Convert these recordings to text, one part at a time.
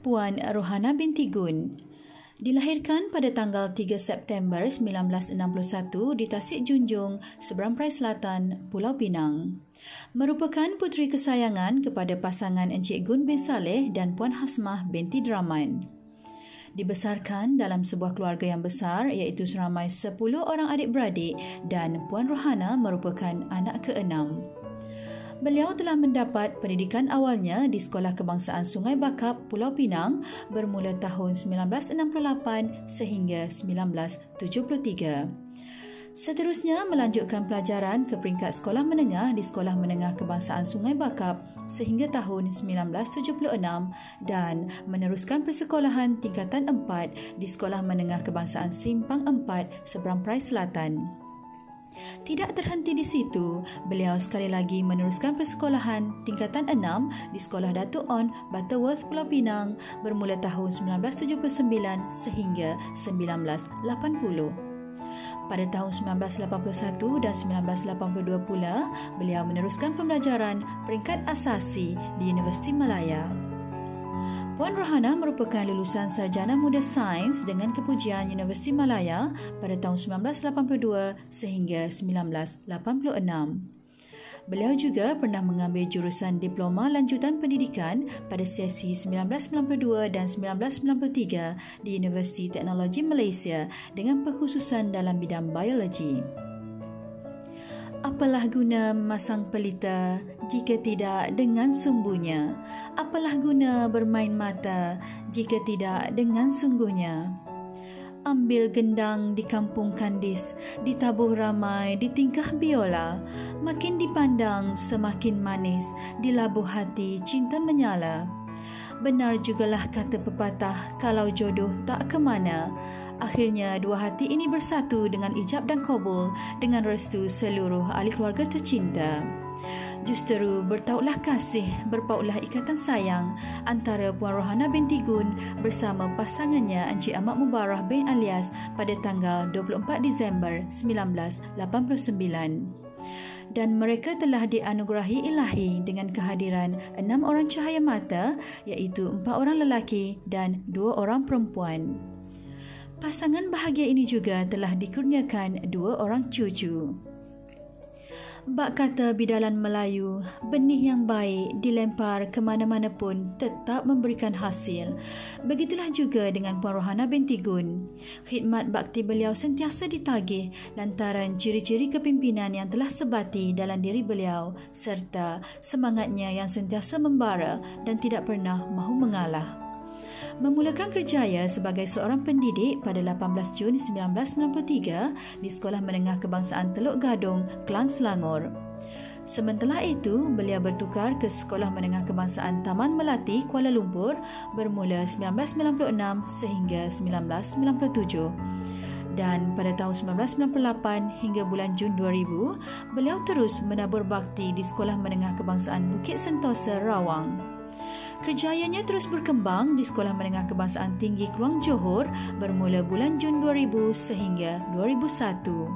Puan Rohana binti Gun. Dilahirkan pada tanggal 3 September 1961 di Tasik Junjung, Seberang Perai Selatan, Pulau Pinang. Merupakan puteri kesayangan kepada pasangan Encik Gun bin Saleh dan Puan Hasmah binti Draman. Dibesarkan dalam sebuah keluarga yang besar iaitu seramai 10 orang adik-beradik dan Puan Rohana merupakan anak ke-6. Beliau telah mendapat pendidikan awalnya di Sekolah Kebangsaan Sungai Bakap, Pulau Pinang bermula tahun 1968 sehingga 1973. Seterusnya melanjutkan pelajaran ke peringkat sekolah menengah di Sekolah Menengah Kebangsaan Sungai Bakap sehingga tahun 1976 dan meneruskan persekolahan tingkatan 4 di Sekolah Menengah Kebangsaan Simpang 4, Seberang Perai Selatan. Tidak terhenti di situ, beliau sekali lagi meneruskan persekolahan tingkatan 6 di Sekolah Datuk On, Butterworth, Pulau Pinang bermula tahun 1979 sehingga 1980. Pada tahun 1981 dan 1982 pula, beliau meneruskan pembelajaran peringkat asasi di Universiti Malaya. Puan Rohana merupakan lulusan Sarjana Muda Sains dengan kepujian Universiti Malaya pada tahun 1982 sehingga 1986. Beliau juga pernah mengambil jurusan Diploma Lanjutan Pendidikan pada sesi 1992 dan 1993 di Universiti Teknologi Malaysia dengan perkhususan dalam bidang biologi. Apalah guna memasang pelita jika tidak dengan sumbunya? Apalah guna bermain mata jika tidak dengan sungguhnya? Ambil gendang di kampung Kandis, ditabuh ramai di tingkah biola. Makin dipandang semakin manis, di labuh hati cinta menyala. Benar jugalah kata pepatah, kalau jodoh tak ke mana. Akhirnya dua hati ini bersatu dengan ijab dan kabul dengan restu seluruh ahli keluarga tercinta. Justeru bertautlah kasih, berpautlah ikatan sayang antara Puan Rohana binti Gun bersama pasangannya Encik Ahmad Mubarah bin Alias pada tanggal 24 Disember 1989. Dan mereka telah dianugerahi ilahi dengan kehadiran 6 orang cahaya mata iaitu 4 orang lelaki dan 2 orang perempuan. Pasangan bahagia ini juga telah dikurniakan 2 orang cucu. Bak kata bidalan Melayu, benih yang baik dilempar ke mana-mana pun tetap memberikan hasil. Begitulah juga dengan Puan Rohana binti Gun. Khidmat bakti beliau sentiasa ditagih lantaran ciri-ciri kepimpinan yang telah sebati dalam diri beliau serta semangatnya yang sentiasa membara dan tidak pernah mahu mengalah. Memulakan kerjaya sebagai seorang pendidik pada 18 Jun 1993 di Sekolah Menengah Kebangsaan Teluk Gadung, Kelang, Selangor. Sementara itu, beliau bertukar ke Sekolah Menengah Kebangsaan Taman Melati, Kuala Lumpur bermula 1996 sehingga 1997. Dan pada tahun 1998 hingga bulan Jun 2000, beliau terus menabur bakti di Sekolah Menengah Kebangsaan Bukit Sentosa, Rawang. Kerjayanya terus berkembang di Sekolah Menengah Kebangsaan Tinggi Keluang Johor bermula bulan Jun 2000 sehingga 2001.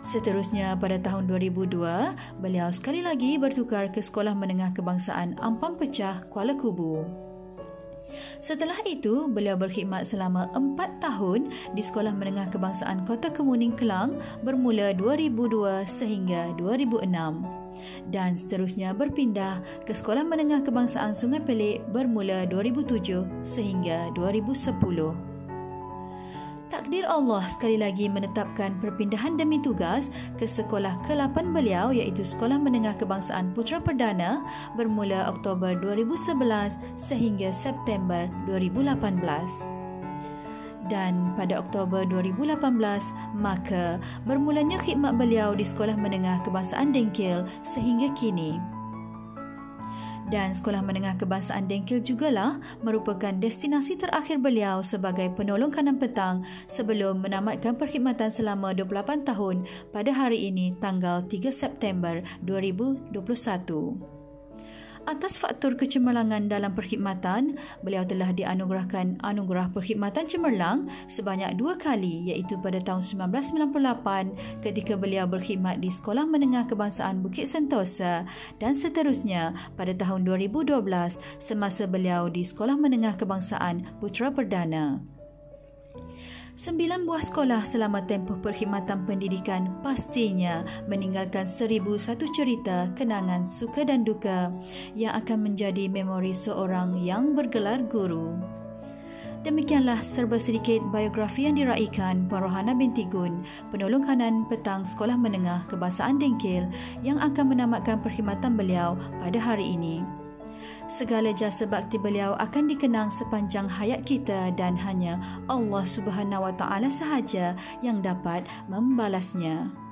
Seterusnya pada tahun 2002, beliau sekali lagi bertukar ke Sekolah Menengah Kebangsaan Ampang Pecah, Kuala Kubu. Setelah itu, beliau berkhidmat selama 4 tahun di Sekolah Menengah Kebangsaan Kota Kemuning, Kelang bermula 2002 sehingga 2006. Dan seterusnya berpindah ke Sekolah Menengah Kebangsaan Sungai Pelik bermula 2007 sehingga 2010. Takdir Allah sekali lagi menetapkan perpindahan demi tugas ke sekolah ke-8 beliau iaitu Sekolah Menengah Kebangsaan Putra Perdana bermula Oktober 2011 sehingga September 2018. Dan pada Oktober 2018, maka bermulanya khidmat beliau di Sekolah Menengah Kebangsaan Dengkil sehingga kini. Dan Sekolah Menengah Kebangsaan Dengkil jugalah merupakan destinasi terakhir beliau sebagai penolong kanan petang sebelum menamatkan perkhidmatan selama 28 tahun pada hari ini tanggal 3 September 2021. Atas faktor kecemerlangan dalam perkhidmatan, beliau telah dianugerahkan anugerah perkhidmatan cemerlang sebanyak 2 kali, iaitu pada tahun 1998 ketika beliau berkhidmat di Sekolah Menengah Kebangsaan Bukit Sentosa dan seterusnya pada tahun 2012 semasa beliau di Sekolah Menengah Kebangsaan Putra Perdana. 9 buah sekolah selama tempoh perkhidmatan pendidikan pastinya meninggalkan 1001 cerita, kenangan, suka dan duka yang akan menjadi memori seorang yang bergelar guru. Demikianlah serba sedikit biografi yang diraikan Puan Rohana binti Gun, penolong kanan petang Sekolah Menengah Kebangsaan Dengkil yang akan menamatkan perkhidmatan beliau pada hari ini. Segala jasa bakti beliau akan dikenang sepanjang hayat kita dan hanya Allah Subhanahu Wa Taala sahaja yang dapat membalasnya.